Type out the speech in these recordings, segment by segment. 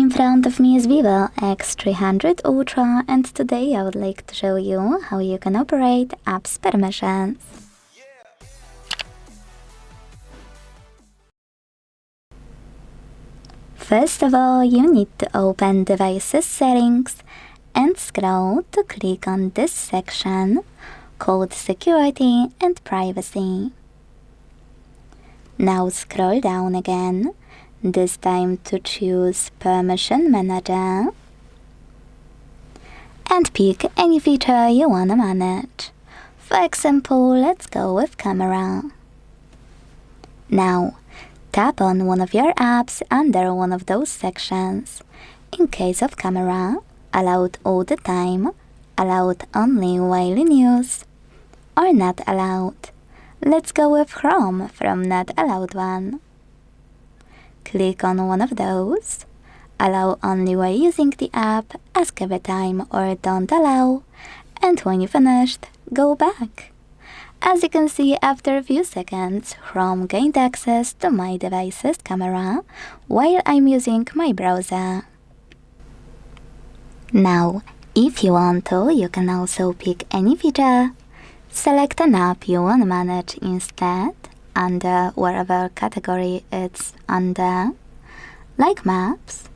In front of me is VIVO X300 Ultra, and today I would like to show you how you can operate apps permissions. First of all, you need to open Devices Settings and scroll to click on this section called Security and Privacy. Now scroll down again, this time to choose Permission Manager, and pick any feature you wanna manage. For example, let's go with Camera. Now, tap on one of your apps under one of those sections. In case of Camera, allowed all the time, allowed only while in use, or not allowed. Let's go with Chrome from not allowed one. Click on one of those, allow only while using the app, ask every time, or don't allow, and when you finished, go back. As you can see, after a few seconds, Chrome gained access to my device's camera while I'm using my browser. Now, if you want to, you can also pick any feature. Select an app you want to manage instead, under wherever category it's under, like Maps,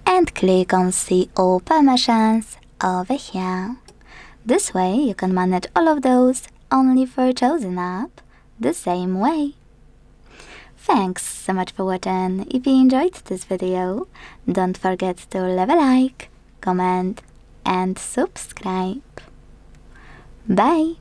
and click on See All Permissions over here. This way you can manage all of those only for a chosen app, the same way. Thanks so much for watching. If you enjoyed this video, don't forget to leave a like, comment and subscribe. Bye!